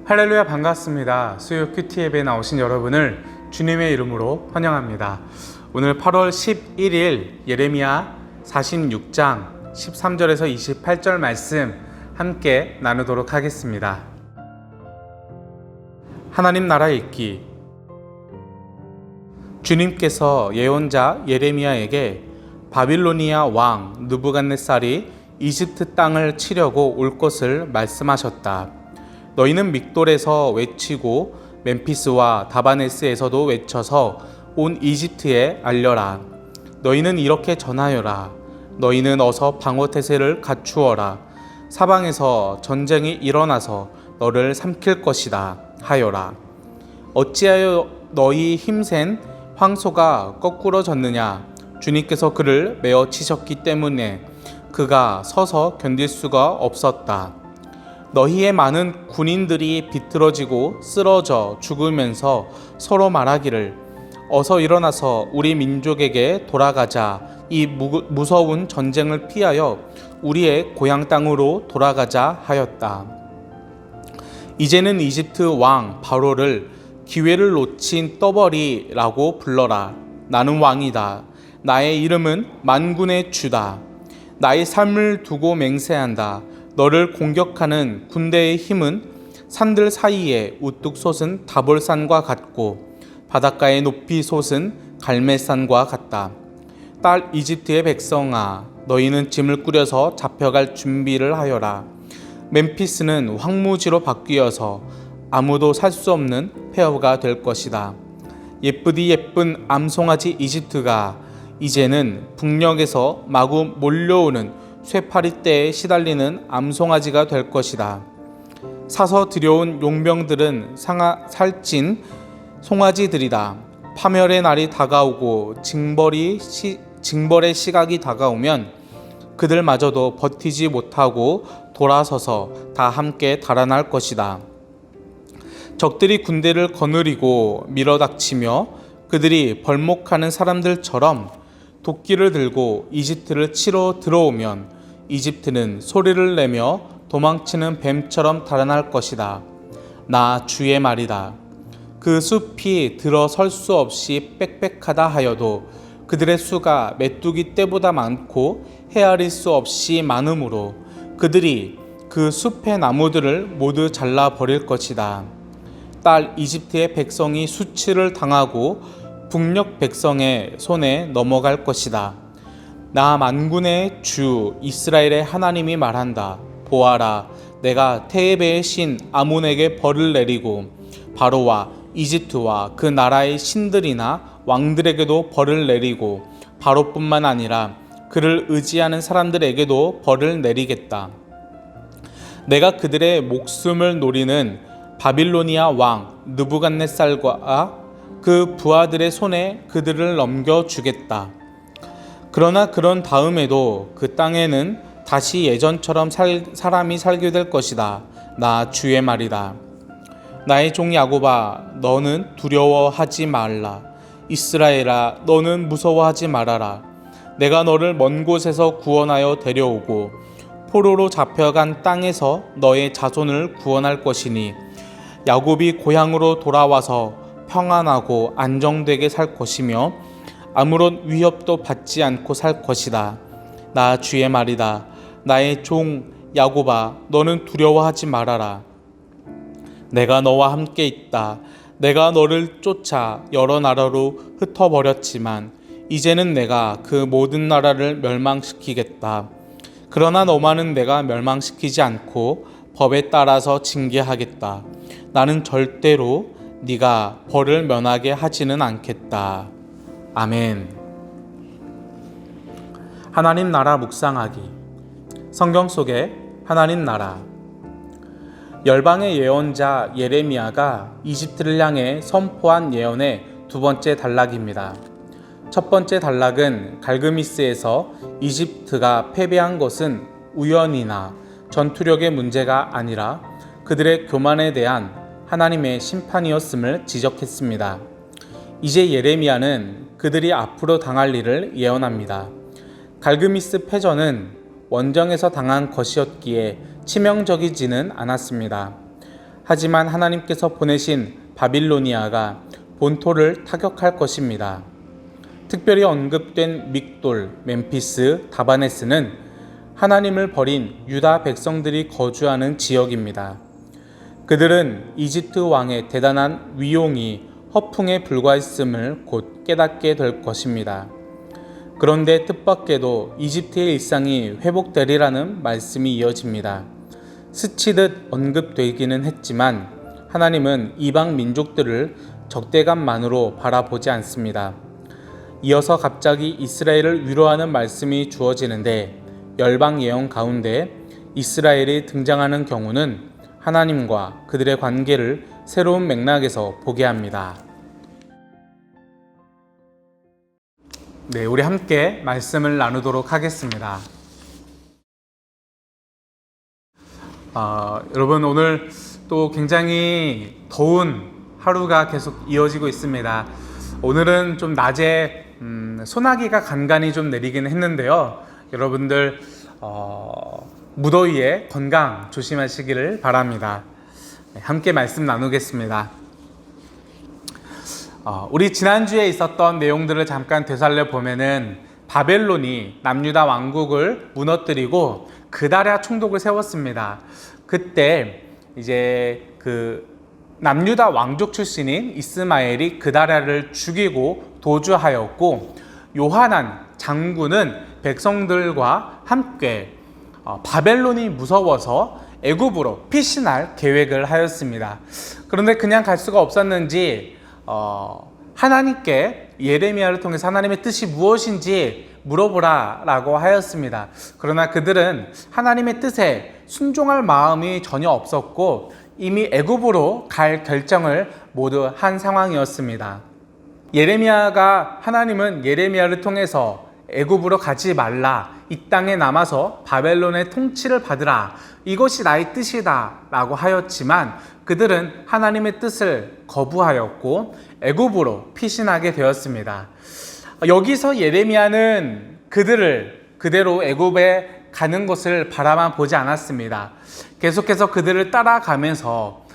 할렐루야, 반갑습니다. 수요 큐티앱에 나오신 여러분을 주님의 이름으로 환영합니다. 오늘 8월 11일 예레미야 46장 13절에서 28절 말씀 함께 나누도록 하겠습니다. 하나님 나라 읽기. 주님께서 예언자 예레미야에게 바빌로니아 왕 느부갓네살이 이집트 땅을 치려고 올 것을 말씀하셨다. 너희는 믹돌에서 외치고 멤피스와 다바네스에서도 외쳐서 온 이집트에 알려라. 너희는 이렇게 전하여라. 너희는 어서 방어태세를 갖추어라. 사방에서 전쟁이 일어나서 너를 삼킬 것이다 하여라. 어찌하여 너희 힘센 황소가 거꾸로 졌느냐? 주님께서 그를 메어 치셨기 때문에 그가 서서 견딜 수가 없었다. 너희의 많은 군인들이 비틀어지고 쓰러져 죽으면서 서로 말하기를 어서 일어나서 우리 민족에게 돌아가자. 이 무서운 전쟁을 피하여 우리의 고향 땅으로 돌아가자 하였다. 이제는 이집트 왕 바로를 기회를 놓친 떠벌이라고 불러라. 나는 왕이다. 나의 이름은 만군의 주다. 나의 삶을 두고 맹세한다. 너를 공격하는 군대의 힘은 산들 사이에 우뚝 솟은 다볼산과 같고 바닷가에 높이 솟은 갈멜산과 같다. 딸 이집트의 백성아, 너희는 짐을 꾸려서 잡혀갈 준비를 하여라. 멤피스는 황무지로 바뀌어서 아무도 살 수 없는 폐허가 될 것이다. 예쁘디 예쁜 암송아지 이집트가 이제는 북녘에서 마구 몰려오는 쇠파리 떼에 시달리는 암송아지가 될 것이다. 사서 들여온 용병들은 살찐 송아지들이다. 파멸의 날이 다가오고 징벌의 시각이 다가오면 그들마저도 버티지 못하고 돌아서서 다 함께 달아날 것이다. 적들이 군대를 거느리고 밀어닥치며 그들이 벌목하는 사람들처럼 도끼를 들고 이집트를 치러 들어오면 이집트는 소리를 내며 도망치는 뱀처럼 달아날 것이다. 나 주의 말이다. 그 숲이 들어설 수 없이 빽빽하다 하여도 그들의 수가 메뚜기 떼보다 많고 헤아릴 수 없이 많으므로 그들이 그 숲의 나무들을 모두 잘라버릴 것이다. 딸 이집트의 백성이 수치를 당하고 북녘 백성의 손에 넘어갈 것이다. 나 만군의 주 이스라엘의 하나님이 말한다. 보아라, 내가 테베의 신 아몬에게 벌을 내리고 바로와 이집트와 그 나라의 신들이나 왕들에게도 벌을 내리고 바로뿐만 아니라 그를 의지하는 사람들에게도 벌을 내리겠다. 내가 그들의 목숨을 노리는 바빌로니아 왕 느부갓네살과 그 부하들의 손에 그들을 넘겨주겠다. 그러나 그런 다음에도 그 땅에는 다시 예전처럼 사람이 살게 될 것이다. 나 주의 말이다. 나의 종 야곱아, 너는 두려워하지 말라. 이스라엘아, 너는 무서워하지 말아라. 내가 너를 먼 곳에서 구원하여 데려오고 포로로 잡혀간 땅에서 너의 자손을 구원할 것이니 야곱이 고향으로 돌아와서 평안하고 안정되게 살 것이며 아무런 위협도 받지 않고 살 것이다. 나 주의 말이다. 나의 종 야곱아, 너는 두려워하지 말아라. 내가 너와 함께 있다. 내가 너를 쫓아 여러 나라로 흩어버렸지만 이제는 내가 그 모든 나라를 멸망시키겠다. 그러나 너만은 내가 멸망시키지 않고 법에 따라서 징계하겠다. 나는 절대로 네가 벌을 면하게 하지는 않겠다. 아멘. 하나님 나라 묵상하기. 성경 속에 하나님 나라. 열방의 예언자 예레미야가 이집트를 향해 선포한 예언의 두 번째 단락입니다. 첫 번째 단락은 갈그미스에서 이집트가 패배한 것은 우연이나 전투력의 문제가 아니라 그들의 교만에 대한 하나님의 심판이었음을 지적했습니다. 이제 예레미야는 그들이 앞으로 당할 일을 예언합니다. 갈그미스 패전은 원정에서 당한 것이었기에 치명적이지는 않았습니다. 하지만 하나님께서 보내신 바빌로니아가 본토를 타격할 것입니다. 특별히 언급된 믹돌, 멤피스, 다바네스는 하나님을 버린 유다 백성들이 거주하는 지역입니다. 그들은 이집트 왕의 대단한 위용이 허풍에 불과했음을 곧 깨닫게 될 것입니다. 그런데 뜻밖에도 이집트의 일상이 회복되리라는 말씀이 이어집니다. 스치듯 언급되기는 했지만 하나님은 이방 민족들을 적대감만으로 바라보지 않습니다. 이어서 갑자기 이스라엘을 위로하는 말씀이 주어지는데 열방 예언 가운데 이스라엘이 등장하는 경우는 하나님과 그들의 관계를 새로운 맥락에서 보게 합니다. 네, 우리 함께 말씀을 나누도록 하겠습니다. 여러분, 오늘 또 굉장히 더운 하루가 계속 이어지고 있습니다. 오늘은 좀 낮에 소나기가 간간히 좀 내리긴 했는데요. 여러분들 무더위에 건강 조심하시기를 바랍니다. 네, 함께 말씀 나누겠습니다. 우리 지난주에 있었던 내용들을 잠깐 되살려 보면은 바벨론이 남유다 왕국을 무너뜨리고 그다랴 총독을 세웠습니다. 그때 이제 그 남유다 왕족 출신인 이스마엘이 그다랴를 죽이고 도주하였고, 요하난 장군은 백성들과 함께 바벨론이 무서워서 애굽으로 피신할 계획을 하였습니다. 그런데 그냥 갈 수가 없었는지 하나님께 예레미야를 통해서 하나님의 뜻이 무엇인지 물어보라 라고 하였습니다. 그러나 그들은 하나님의 뜻에 순종할 마음이 전혀 없었고 이미 애굽으로 갈 결정을 모두 한 상황이었습니다. 하나님은 예레미야를 통해서 애굽으로 가지 말라, 이 땅에 남아서 바벨론의 통치를 받으라, 이것이 나의 뜻이다 라고 하였지만 그들은 하나님의 뜻을 거부하였고 애굽으로 피신하게 되었습니다. 여기서 예레미야는 그들을 그대로 애굽에 가는 것을 바라만 보지 않았습니다. 계속해서 그들을 따라가면서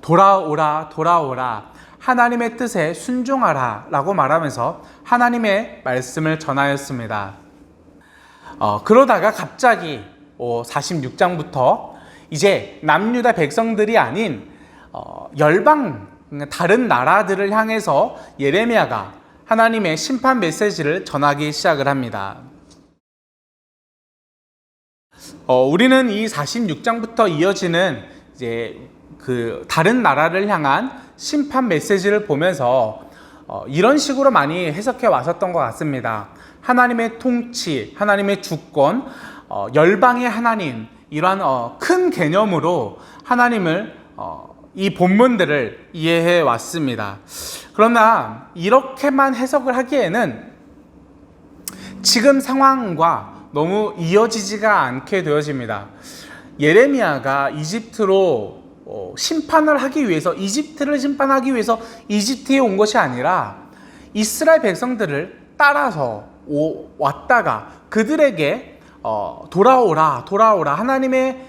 돌아오라 하나님의 뜻에 순종하라 라고 말하면서 하나님의 말씀을 전하였습니다. 그러다가 갑자기 46장부터 이제 남유다 백성들이 아닌 열방 다른 나라들을 향해서 예레미야가 하나님의 심판 메시지를 전하기 시작을 합니다. 우리는 이 46장부터 이어지는 이제 그 다른 나라를 향한 심판 메시지를 보면서 이런 식으로 많이 해석해 왔었던 것 같습니다. 하나님의 통치, 하나님의 주권, 열방의 하나님, 이러한 큰 개념으로 하나님을 이 본문들을 이해해 왔습니다. 그러나 이렇게만 해석을 하기에는 지금 상황과 너무 이어지지가 않게 되어집니다. 예레미야가 이집트로 심판을 하기 위해서, 이집트를 심판하기 위해서 이집트에 온 것이 아니라 이스라엘 백성들을 따라서 왔다가 그들에게 돌아오라 하나님의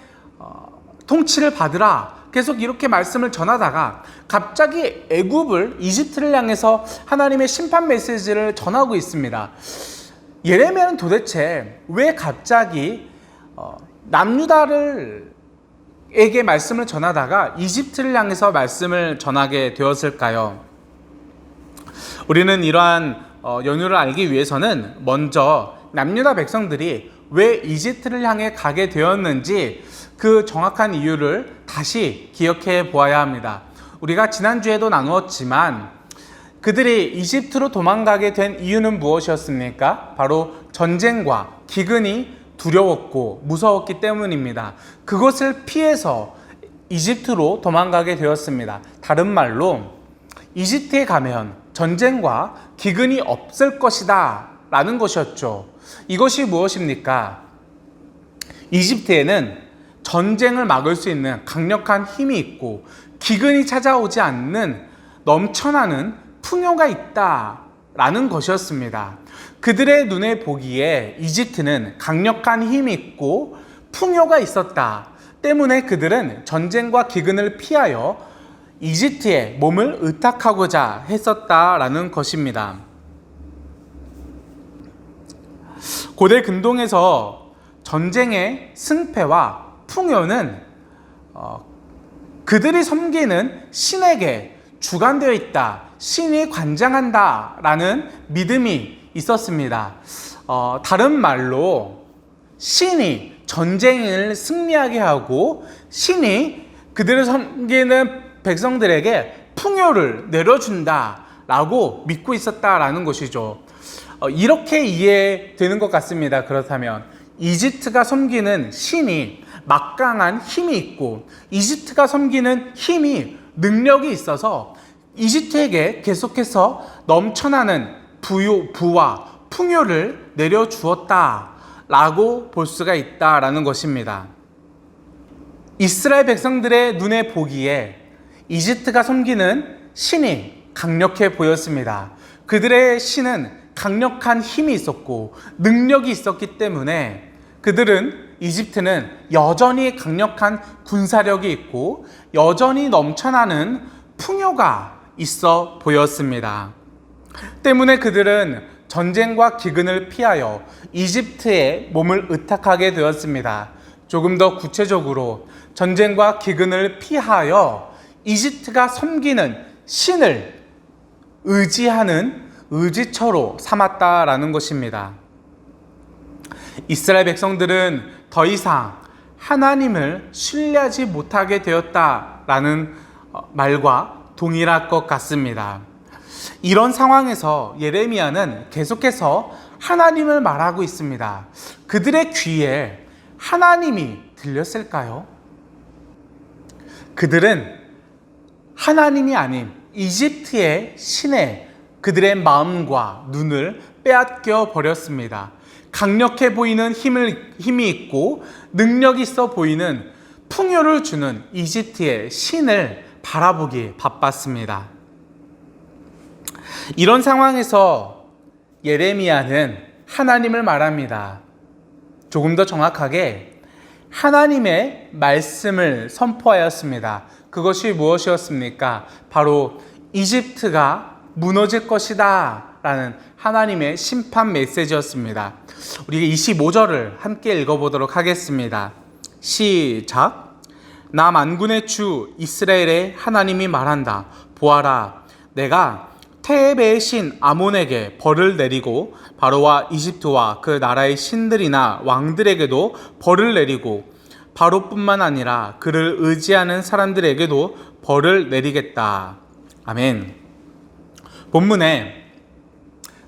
통치를 받으라 계속 이렇게 말씀을 전하다가 갑자기 이집트를 향해서 하나님의 심판 메시지를 전하고 있습니다. 예레미야는 도대체 왜 갑자기 남유다에게 말씀을 전하다가 이집트를 향해서 말씀을 전하게 되었을까요? 우리는 이러한 연유를 알기 위해서는 먼저 남유다 백성들이 왜 이집트를 향해 가게 되었는지 그 정확한 이유를 다시 기억해 보아야 합니다. 우리가 지난주에도 나누었지만 그들이 이집트로 도망가게 된 이유는 무엇이었습니까? 바로 전쟁과 기근이 두려웠고 무서웠기 때문입니다. 그것을 피해서 이집트로 도망가게 되었습니다. 다른 말로 이집트에 가면 전쟁과 기근이 없을 것이다 라는 것이었죠. 이것이 무엇입니까? 이집트에는 전쟁을 막을 수 있는 강력한 힘이 있고 기근이 찾아오지 않는 넘쳐나는 풍요가 있다라는 것이었습니다. 그들의 눈에 보기에 이집트는 강력한 힘이 있고 풍요가 있었다. 때문에 그들은 전쟁과 기근을 피하여 이집트에 몸을 의탁하고자 했었다라는 것입니다. 고대 근동에서 전쟁의 승패와 풍요는 그들이 섬기는 신에게 주관되어 있다, 신이 관장한다 라는 믿음이 있었습니다. 다른 말로 신이 전쟁을 승리하게 하고 신이 그들을 섬기는 백성들에게 풍요를 내려준다 라고 믿고 있었다라는 것이죠. 이렇게 이해되는 것 같습니다. 그렇다면 이집트가 섬기는 신이 막강한 힘이 있고 이집트가 섬기는 힘이 능력이 있어서 이집트에게 계속해서 넘쳐나는 부와 풍요를 내려주었다라고 볼 수가 있다라는 것입니다. 이스라엘 백성들의 눈에 보기에 이집트가 섬기는 신이 강력해 보였습니다. 그들의 신은 강력한 힘이 있었고 능력이 있었기 때문에 그들은 이집트는 여전히 강력한 군사력이 있고 여전히 넘쳐나는 풍요가 있어 보였습니다. 때문에 그들은 전쟁과 기근을 피하여 이집트에 몸을 의탁하게 되었습니다. 조금 더 구체적으로 전쟁과 기근을 피하여 이집트가 섬기는 신을 의지하는 의지처로 삼았다라는 것입니다. 이스라엘 백성들은 더 이상 하나님을 신뢰하지 못하게 되었다라는 말과 동일할 것 같습니다. 이런 상황에서 예레미야는 계속해서 하나님을 말하고 있습니다. 그들의 귀에 하나님이 들렸을까요? 그들은 하나님이 아닌 이집트의 신에 그들의 마음과 눈을 빼앗겨 버렸습니다. 강력해 보이는 힘이 있고 능력이 있어 보이는 풍요를 주는 이집트의 신을 바라보기 바빴습니다. 이런 상황에서 예레미야는 하나님을 말합니다. 조금 더 정확하게 하나님의 말씀을 선포하였습니다. 그것이 무엇이었습니까? 바로 이집트가 무너질 것이다 라는 하나님의 심판 메시지였습니다. 우리 25절을 함께 읽어보도록 하겠습니다. 시작. 나 만군의 주 이스라엘의 하나님이 말한다. 보아라, 내가 테베의 신 아몬에게 벌을 내리고 바로와 이집트와 그 나라의 신들이나 왕들에게도 벌을 내리고 바로뿐만 아니라 그를 의지하는 사람들에게도 벌을 내리겠다. 아멘. 본문에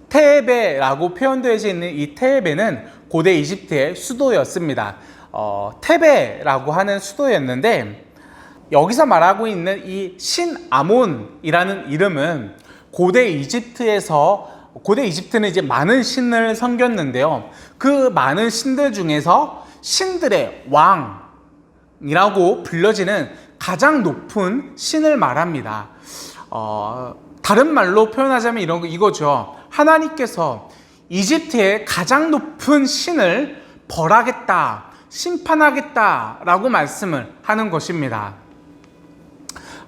테베라고 표현되어 있는 이 테베는 고대 이집트의 수도였습니다. 테베라고 하는 수도였는데 여기서 말하고 있는 이 신 아몬이라는 이름은 고대 이집트는 이제 많은 신을 섬겼는데요. 그 많은 신들 중에서 신들의 왕이라고 불려지는 가장 높은 신을 말합니다. 다른 말로 표현하자면 이거죠. 하나님께서 이집트의 가장 높은 신을 벌하겠다, 심판하겠다라고 말씀을 하는 것입니다.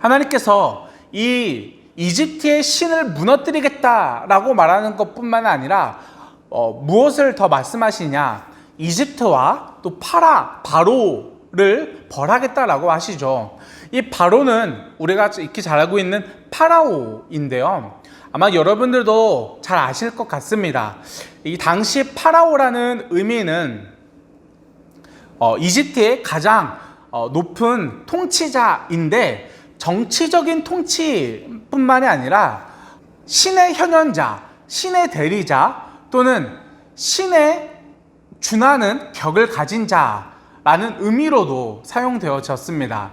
하나님께서 이 이집트의 신을 무너뜨리겠다라고 말하는 것뿐만 아니라 무엇을 더 말씀하시냐? 이집트와 또 바로를 벌하겠다라고 하시죠. 이 바로는 우리가 익히 잘 알고 있는 파라오인데요. 아마 여러분들도 잘 아실 것 같습니다. 이 당시 파라오라는 의미는 이집트의 가장 높은 통치자인데 정치적인 통치뿐만이 아니라 신의 현현자, 신의 대리자 또는 신의 준하는 격을 가진 자라는 의미로도 사용되어졌습니다.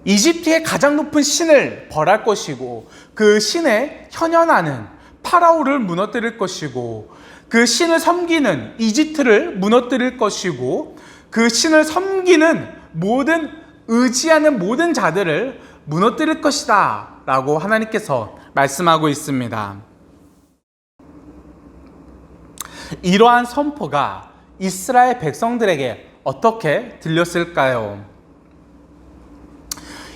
이집트의 가장 높은 신을 벌할 것이고 그 신에 현현하는 파라오를 무너뜨릴 것이고 그 신을 섬기는 이집트를 무너뜨릴 것이고 그 신을 섬기는 의지하는 모든 자들을 무너뜨릴 것이다 라고 하나님께서 말씀하고 있습니다. 이러한 선포가 이스라엘 백성들에게 어떻게 들렸을까요?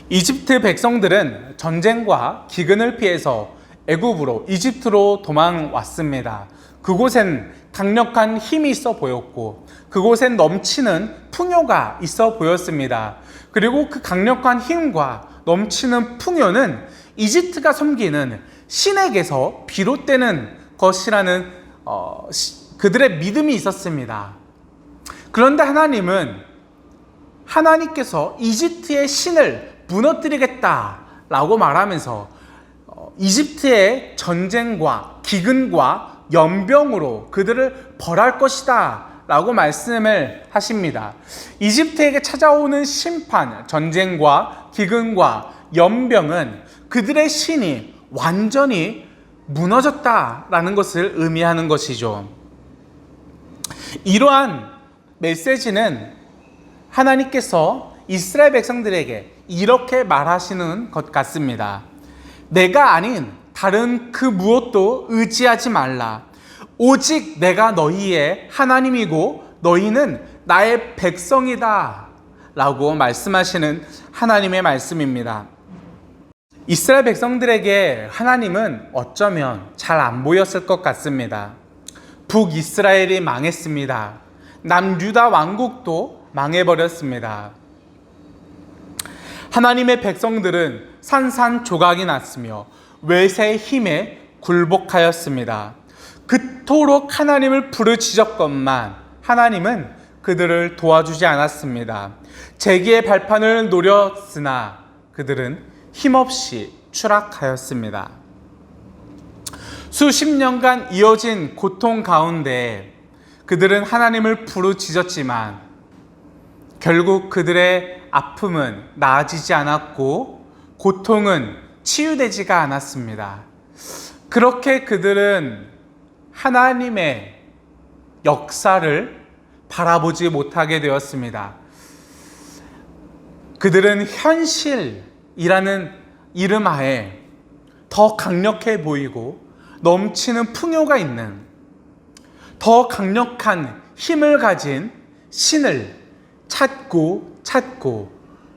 이집트 백성들은 전쟁과 기근을 피해서 애굽으로 이집트로 도망왔습니다. 그곳엔 강력한 힘이 있어 보였고 그곳엔 넘치는 풍요가 있어 보였습니다. 그리고 그 강력한 힘과 넘치는 풍요는 이집트가 섬기는 신에게서 비롯되는 것이라는 그들의 믿음이 있었습니다. 그런데 하나님께서 이집트의 신을 무너뜨리겠다라고 말하면서 이집트의 전쟁과 기근과 연병으로 그들을 벌할 것이다 라고 말씀을 하십니다. 이집트에게 찾아오는 심판, 전쟁과 기근과 연병은 그들의 신이 완전히 무너졌다라는 것을 의미하는 것이죠. 이러한 메시지는 하나님께서 이스라엘 백성들에게 이렇게 말하시는 것 같습니다. 내가 아닌 다른 그 무엇도 의지하지 말라. 오직 내가 너희의 하나님이고 너희는 나의 백성이다 라고 말씀하시는 하나님의 말씀입니다. 이스라엘 백성들에게 하나님은 어쩌면 잘 안 보였을 것 같습니다. 북이스라엘이 망했습니다. 남유다 왕국도 망해버렸습니다. 하나님의 백성들은 산산조각이 났으며 외세의 힘에 굴복하였습니다. 그토록 하나님을 부르짖었건만 하나님은 그들을 도와주지 않았습니다. 재기의 발판을 노렸으나 그들은 힘없이 추락하였습니다. 수십 년간 이어진 고통 가운데 그들은 하나님을 부르짖었지만 결국 그들의 아픔은 나아지지 않았고 고통은 치유되지가 않았습니다. 그렇게 그들은 하나님의 역사를 바라보지 못하게 되었습니다. 그들은 현실이라는 이름 하에 더 강력해 보이고 넘치는 풍요가 있는 더 강력한 힘을 가진 신을 찾고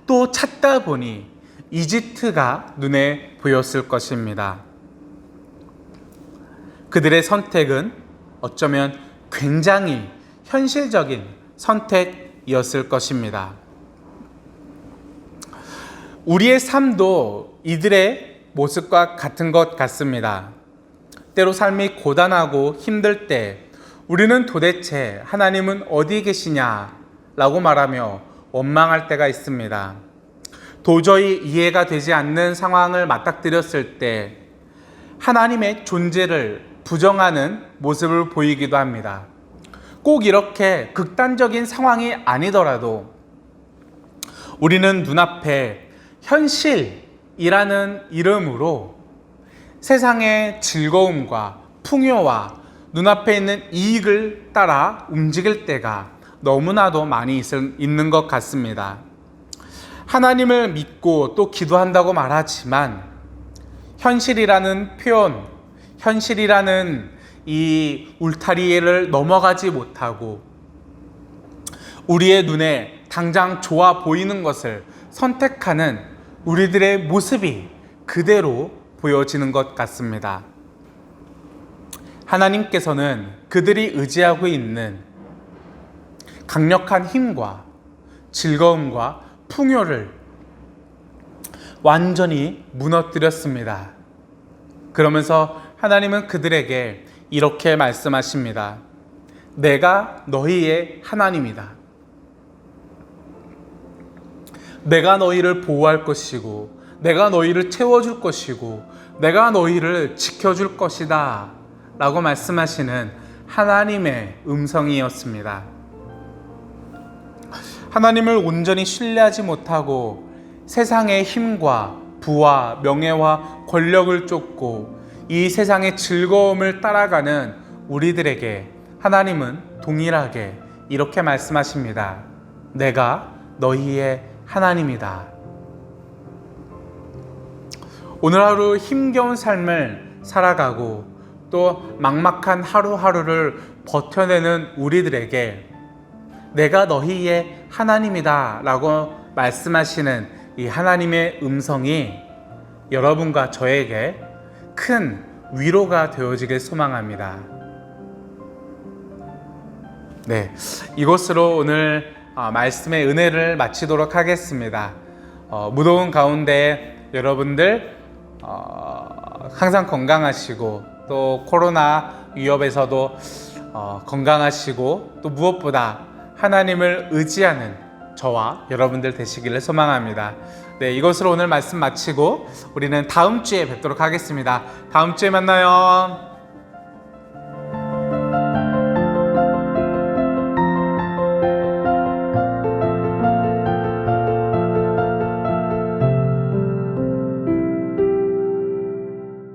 또 찾다 보니 이집트가 눈에 보였을 것입니다. 그들의 선택은 어쩌면 굉장히 현실적인 선택이었을 것입니다. 우리의 삶도 이들의 모습과 같은 것 같습니다. 때로 삶이 고단하고 힘들 때 우리는 도대체 하나님은 어디 계시냐 라고 말하며 원망할 때가 있습니다. 도저히 이해가 되지 않는 상황을 맞닥뜨렸을 때 하나님의 존재를 부정하는 모습을 보이기도 합니다. 꼭 이렇게 극단적인 상황이 아니더라도 우리는 눈앞에 현실이라는 이름으로 세상의 즐거움과 풍요와 눈앞에 있는 이익을 따라 움직일 때가 너무나도 많이 있는 것 같습니다. 하나님을 믿고 또 기도한다고 말하지만 현실이라는 표현, 현실이라는 이 울타리를 넘어가지 못하고 우리의 눈에 당장 좋아 보이는 것을 선택하는 우리들의 모습이 그대로 보여지는 것 같습니다. 하나님께서는 그들이 의지하고 있는 강력한 힘과 즐거움과 풍요를 완전히 무너뜨렸습니다. 그러면서 하나님은 그들에게 이렇게 말씀하십니다. 내가 너희의 하나님이다. 내가 너희를 보호할 것이고 내가 너희를 채워줄 것이고 내가 너희를 지켜줄 것이다 라고 말씀하시는 하나님의 음성이었습니다. 하나님을 온전히 신뢰하지 못하고 세상의 힘과 부와 명예와 권력을 쫓고 이 세상의 즐거움을 따라가는 우리들에게 하나님은 동일하게 이렇게 말씀하십니다. 내가 너희의 하나님이다. 오늘 하루 힘겨운 삶을 살아가고 또 막막한 하루하루를 버텨내는 우리들에게 내가 너희의 하나님이다 라고 말씀하시는 이 하나님의 음성이 여러분과 저에게 큰 위로가 되어지길 소망합니다. 네, 이것으로 오늘 말씀의 은혜를 마치도록 하겠습니다. 무더운 가운데 여러분들 항상 건강하시고 또 코로나 위협에서도 건강하시고 또 무엇보다 하나님을 의지하는 저와 여러분들 되시기를 소망합니다. 네, 이것으로 오늘 말씀 마치고 우리는 다음 주에 뵙도록 하겠습니다. 다음 주에 만나요.